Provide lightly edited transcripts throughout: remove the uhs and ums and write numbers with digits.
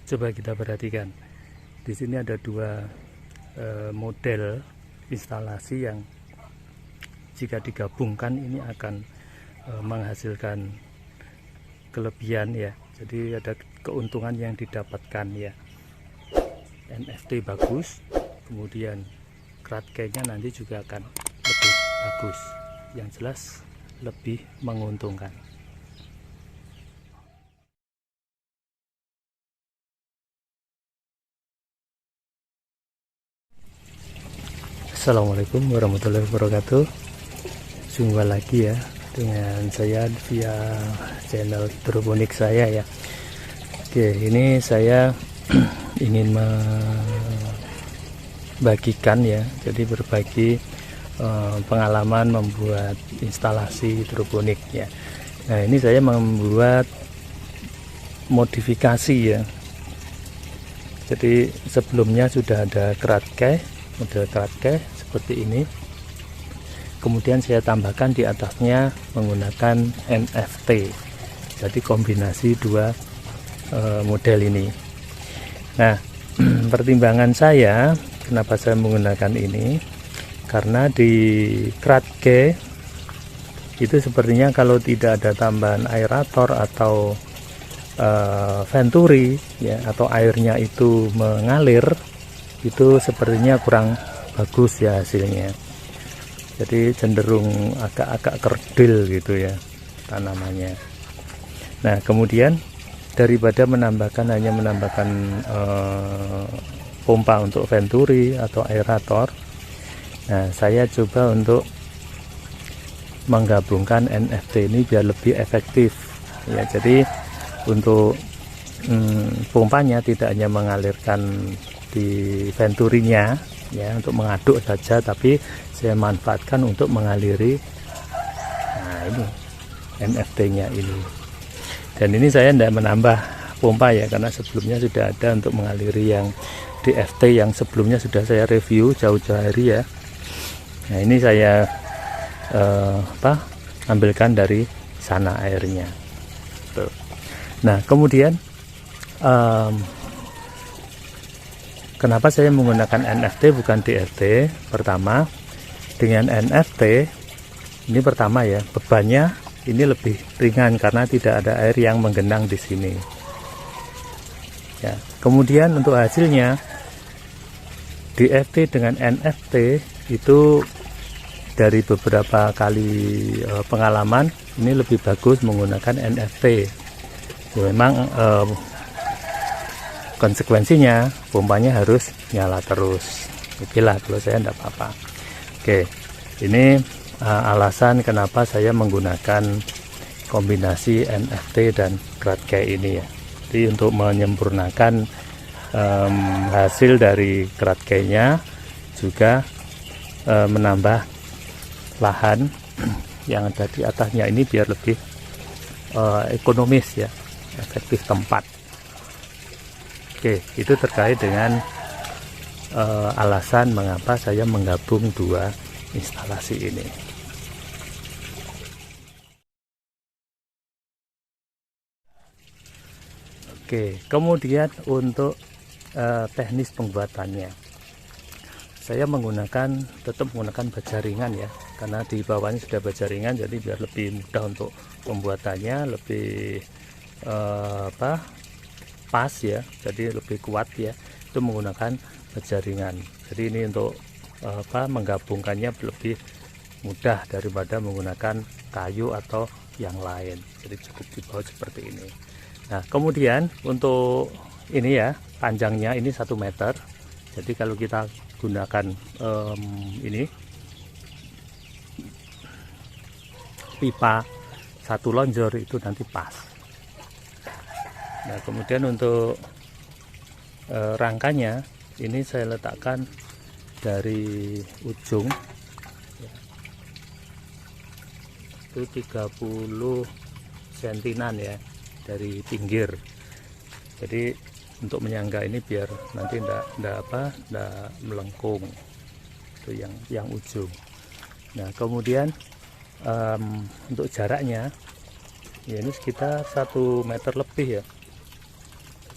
Coba kita perhatikan. Di sini ada dua model instalasi yang jika digabungkan ini akan menghasilkan kelebihan ya. Jadi ada keuntungan yang didapatkan ya. NFT bagus, kemudian Kratke-nya nanti juga akan lebih bagus. Yang jelas lebih menguntungkan. Assalamualaikum warahmatullahi wabarakatuh. Jumpa lagi ya dengan saya via channel hidroponik saya ya. Oke, ini saya ingin membagikan ya, jadi berbagi pengalaman membuat instalasi hidroponik ya. Nah, ini saya membuat modifikasi ya. Jadi sebelumnya sudah ada Kratke, model Kratke seperti ini. Kemudian saya tambahkan di atasnya menggunakan NFT. Jadi kombinasi dua model ini. Nah, pertimbangan saya kenapa saya menggunakan ini, karena di Kratke itu sepertinya kalau tidak ada tambahan aerator atau venturi ya, atau airnya itu mengalir, itu sepertinya kurang bagus ya hasilnya. Jadi cenderung agak-agak kerdil gitu ya tanamannya. Nah, kemudian daripada hanya menambahkan pompa untuk venturi atau aerator, nah saya coba untuk menggabungkan NFT ini biar lebih efektif ya. Jadi untuk pompanya tidak hanya mengalirkan di venturinya ya untuk mengaduk saja, tapi saya manfaatkan untuk mengaliri ini NFT-nya ini. Dan ini saya tidak menambah pompa ya, karena sebelumnya sudah ada untuk mengaliri yang DFT yang sebelumnya sudah saya review jauh-jauh hari ya. Nah, ini saya ambilkan dari sana airnya. Tuh. Nah, kemudian kenapa saya menggunakan NFT bukan DFT? Pertama, dengan NFT ini pertama ya, bebannya ini lebih ringan karena tidak ada air yang menggenang di sini. Ya, kemudian untuk hasilnya DFT dengan NFT itu dari beberapa kali pengalaman ini lebih bagus menggunakan NFT. Ya, memang konsekuensinya pompanya harus nyala terus. Oke lah, kalau saya tidak apa-apa. Oke, ini alasan kenapa saya menggunakan kombinasi NFT dan Kratke ini ya. Jadi untuk menyempurnakan hasil dari Kratke-nya, juga menambah lahan yang ada di atasnya ini biar lebih ekonomis ya, efektif tempat. Oke, itu terkait dengan alasan mengapa saya menggabung dua instalasi ini. Oke, kemudian untuk teknis pembuatannya, saya tetap menggunakan baja ringan ya, karena di bawahnya sudah baja ringan, jadi biar lebih mudah untuk pembuatannya, lebih pas ya, jadi lebih kuat ya, itu menggunakan baja ringan. Jadi ini untuk menggabungkannya lebih mudah daripada menggunakan kayu atau yang lain. Jadi cukup di bawah seperti ini. Nah, kemudian untuk ini ya, panjangnya ini 1 meter. Jadi kalau kita gunakan ini pipa 1 lonjor itu nanti pas. Nah, kemudian untuk rangkanya ini saya letakkan dari ujung itu 30 sentinan ya dari pinggir. Jadi untuk menyangga ini biar nanti enggak melengkung, itu yang ujung. Nah, kemudian untuk jaraknya ya ini sekitar 1 meter lebih ya,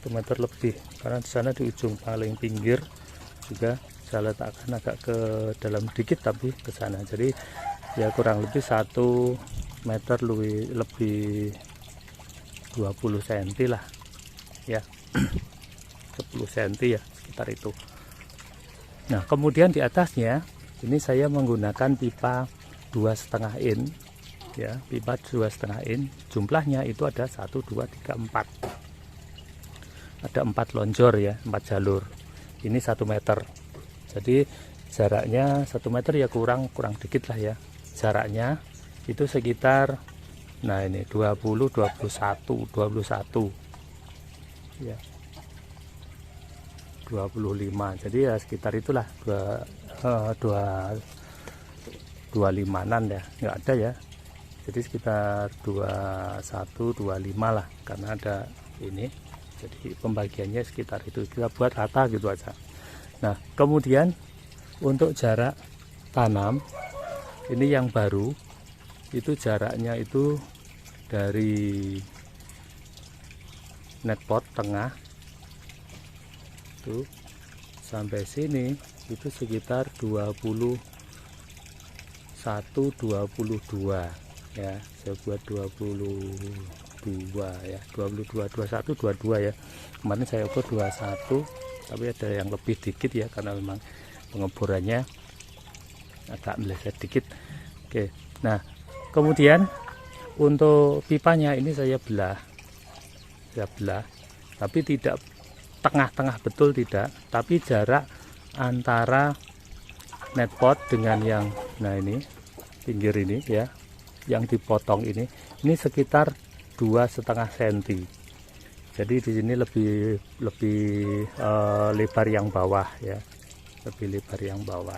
1 1 meter lebih, karena di sana di ujung paling pinggir juga saya letakkan agak ke dalam dikit tapi ke sana, jadi ya kurang lebih 1 meter lebih 20 cm lah ya, 10 cm ya sekitar itu. Nah kemudian di atasnya ini saya menggunakan pipa 2,5 in ya, pipa 2,5 in, jumlahnya itu ada 1 2 3 4, ada 4 lonjor ya, 4 jalur, ini 1 meter, jadi jaraknya 1 meter ya kurang dikit lah ya, jaraknya itu sekitar, nah ini 20 21 ya, 25, jadi ya sekitar itulah 25-an ya, nggak ada ya, jadi sekitar 21 25 lah, karena ada ini, jadi pembagiannya sekitar itu, kita buat rata gitu aja. Nah kemudian untuk jarak tanam ini yang baru itu jaraknya itu dari netpot tengah itu sampai sini itu sekitar 21 22 ya, saya buat 22 ya, 22 21 22 ya, kemarin saya ukur 21 tapi ada yang lebih dikit ya, karena memang pengeborannya agak meleset dikit. Oke, nah kemudian untuk pipanya ini saya belah, tapi tidak tengah-tengah betul, tidak, tapi jarak antara netpot dengan yang, nah ini pinggir ini ya, yang dipotong ini sekitar 2,5 cm. Jadi di sini lebih lebar yang bawah ya, lebih lebar yang bawah.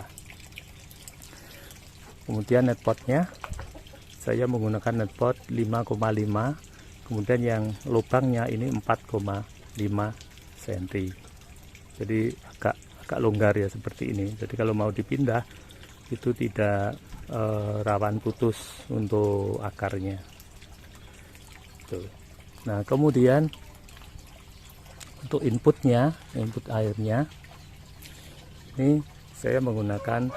Kemudian netpotnya saya menggunakan netpot 5,5, kemudian yang lubangnya ini 4,5 cm, jadi agak longgar ya seperti ini, jadi kalau mau dipindah itu tidak rawan putus untuk akarnya tuh. Nah kemudian untuk input airnya ini saya menggunakan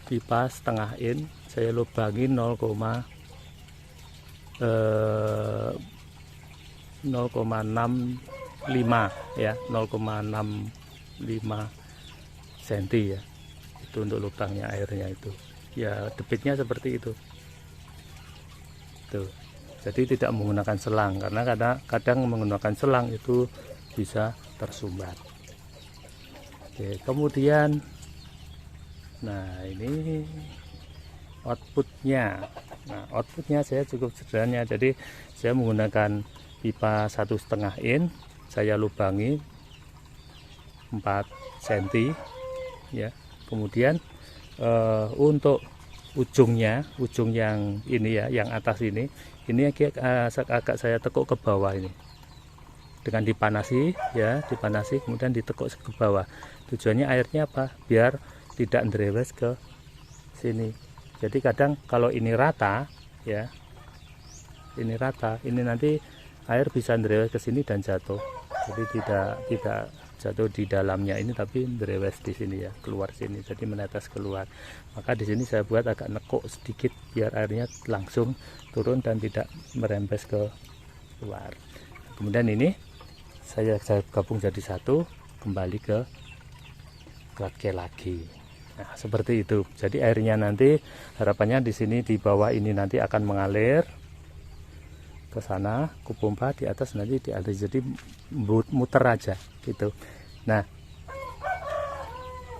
pipa 1/2 in, saya lubangi 0,65 ya, 0,65 cm ya, itu untuk lubangnya airnya itu ya, debitnya seperti itu tuh. Jadi tidak menggunakan selang, karena kadang menggunakan selang itu bisa tersumbat. Oke, kemudian nah ini outputnya. Nah outputnya saya cukup sederhana, jadi saya menggunakan pipa 1,5 in, saya lubangi 4 cm ya. Kemudian untuk ujung yang ini ya, yang atas ini agak saya tekuk ke bawah ini dengan dipanasi ya, kemudian ditekuk ke bawah. Tujuannya airnya apa? Biar tidak nderewes ke sini. Jadi kadang kalau ini rata ya, ini nanti air bisa nderewes ke sini dan jatuh. Jadi tidak jatuh di dalamnya ini, tapi nderewes di sini ya, keluar sini, jadi menetes keluar. Maka di sini saya buat agak nekuk sedikit biar airnya langsung turun dan tidak merembes ke luar. Kemudian ini saya gabung jadi satu, kembali ke Gradke lagi. Nah seperti itu. Jadi airnya nanti harapannya di sini di bawah ini nanti akan mengalir ke sana, ke pompa di atas nanti dialir, jadi muter aja gitu. Nah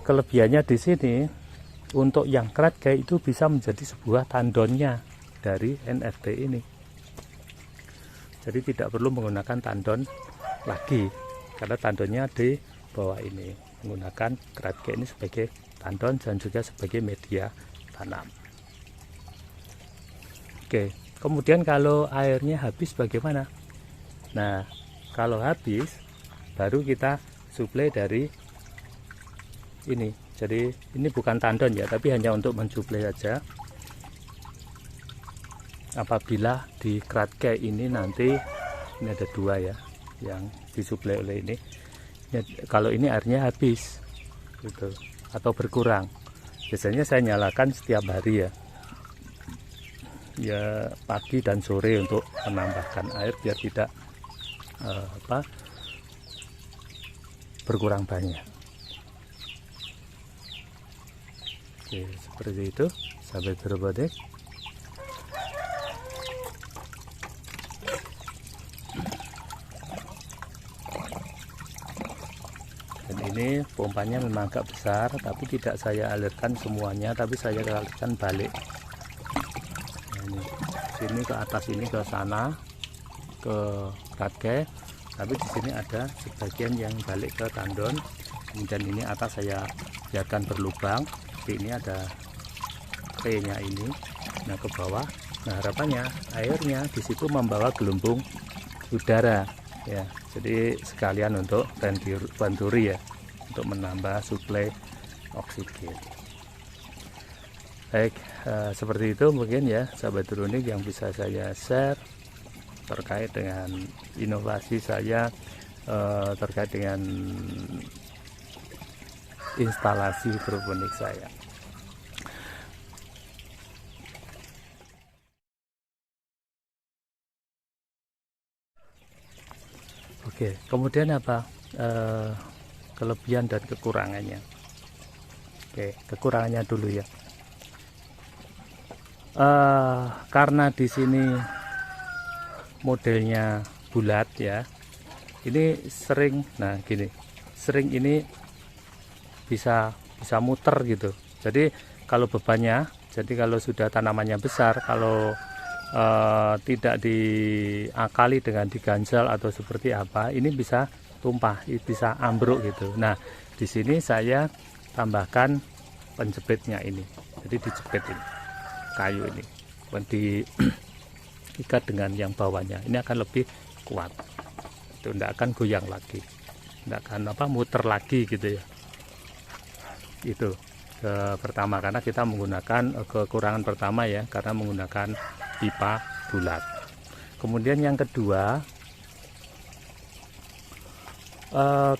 kelebihannya di sini untuk yang Gradke itu bisa menjadi sebuah tandonnya dari NFT ini, jadi tidak perlu menggunakan tandon lagi, karena tandonnya di bawah ini, menggunakan Gradke ini sebagai tandon dan juga sebagai media tanam. Oke, kemudian kalau airnya habis bagaimana? Nah kalau habis baru kita suplai dari ini. Jadi ini bukan tandon ya, tapi hanya untuk mensuplai saja. Apabila di Gradke ini nanti Ini ada 2 ya yang disuplai oleh ini. Kalau ini airnya habis gitu atau berkurang, biasanya saya nyalakan setiap hari ya pagi dan sore untuk menambahkan air biar tidak berkurang banyak. Oke, seperti itu sahabat hidroponik. Dan ini pompanya memang agak besar, tapi tidak saya alirkan semuanya, tapi saya alirkan balik. Nah, ini sini ke atas, ini ke sana ke Radke, tapi di sini ada sebagian yang balik ke tandon. Kemudian ini atas saya biarkan berlubang. Ini ada P-nya ini, nah ke bawah. Nah harapannya airnya di situ membawa gelombang udara ya. Jadi sekalian untuk venturi ya, untuk menambah suplai oksigen. Baik, seperti itu mungkin ya sahabat hidroponik yang bisa saya share terkait dengan inovasi saya terkait dengan instalasi hidroponik saya. Oke, kemudian apa kelebihan dan kekurangannya? Oke, kekurangannya dulu ya. Karena di sini modelnya bulat ya, ini sering, nah gini, sering ini bisa muter gitu. Jadi kalau bebannya, jadi kalau sudah tanamannya besar, kalau tidak diakali dengan diganjal atau seperti apa, ini bisa tumpah, bisa ambruk gitu. Nah di sini saya tambahkan penjepitnya ini, jadi dijepit ini kayu ini, diikat dengan yang bawahnya, ini akan lebih kuat, itu tidak akan goyang lagi, tidak akan muter lagi gitu ya. Itu pertama, karena kita menggunakan kekurangan pertama ya, karena menggunakan pipa bulat. Kemudian yang kedua,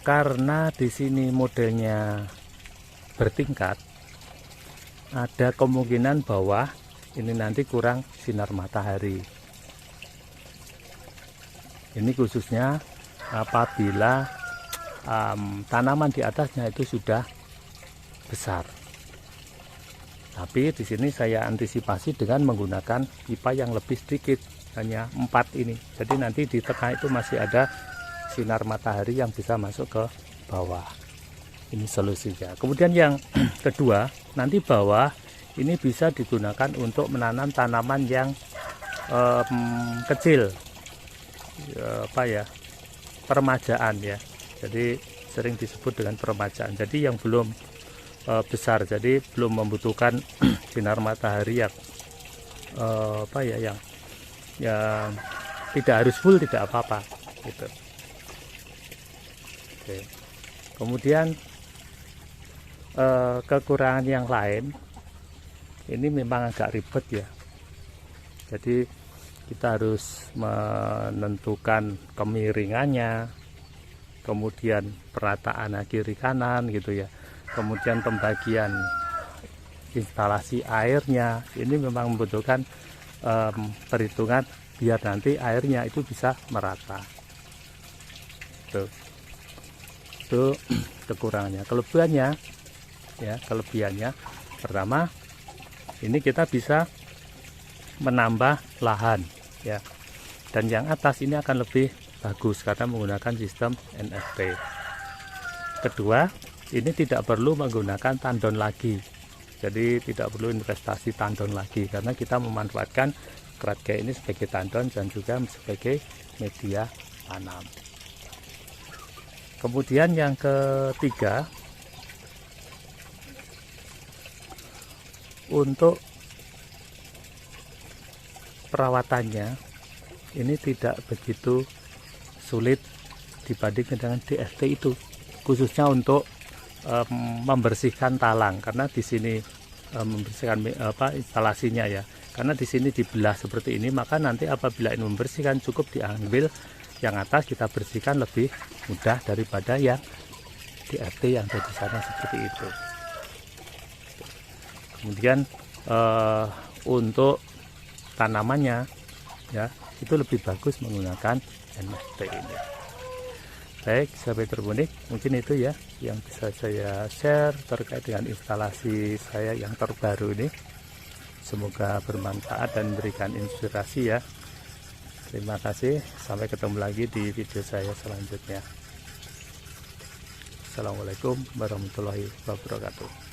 karena di sini modelnya bertingkat, ada kemungkinan bawah ini nanti kurang sinar matahari. Ini khususnya apabila tanaman di atasnya itu sudah besar. Tapi di sini saya antisipasi dengan menggunakan pipa yang lebih sedikit, hanya 4 ini. Jadi nanti di tengah itu masih ada sinar matahari yang bisa masuk ke bawah. Ini solusinya. Kemudian yang kedua, nanti bawah ini bisa digunakan untuk menanam tanaman yang kecil, permajaan ya. Jadi sering disebut dengan permajaan. Jadi yang belum besar, jadi belum membutuhkan sinar matahari yang yang tidak harus full, tidak apa-apa gitu. Oke. Kemudian kekurangan yang lain ini memang agak ribet ya, jadi kita harus menentukan kemiringannya, kemudian perataan kiri kanan gitu ya, kemudian pembagian instalasi airnya, ini memang membutuhkan perhitungan biar nanti airnya itu bisa merata. Itu kekurangannya. Kelebihannya pertama, ini kita bisa menambah lahan ya, dan yang atas ini akan lebih bagus karena menggunakan sistem NFT. Kedua, ini tidak perlu menggunakan tandon lagi, jadi tidak perlu investasi tandon lagi karena kita memanfaatkan Radke ini sebagai tandon dan juga sebagai media tanam. Kemudian yang ketiga, untuk perawatannya ini tidak begitu sulit dibandingkan dengan DFT itu, khususnya untuk membersihkan talang, karena di sini membersihkan instalasinya ya, karena di sini dibelah seperti ini, maka nanti apabila ini membersihkan cukup diambil yang atas kita bersihkan lebih mudah daripada yang di RT yang ada di sana seperti itu. Kemudian untuk tanamannya ya itu lebih bagus menggunakan NFT ini. Baik, sahabat terbonik, mungkin itu ya yang bisa saya share terkait dengan instalasi saya yang terbaru ini. Semoga bermanfaat dan memberikan inspirasi ya. Terima kasih, sampai ketemu lagi di video saya selanjutnya. Assalamualaikum warahmatullahi wabarakatuh.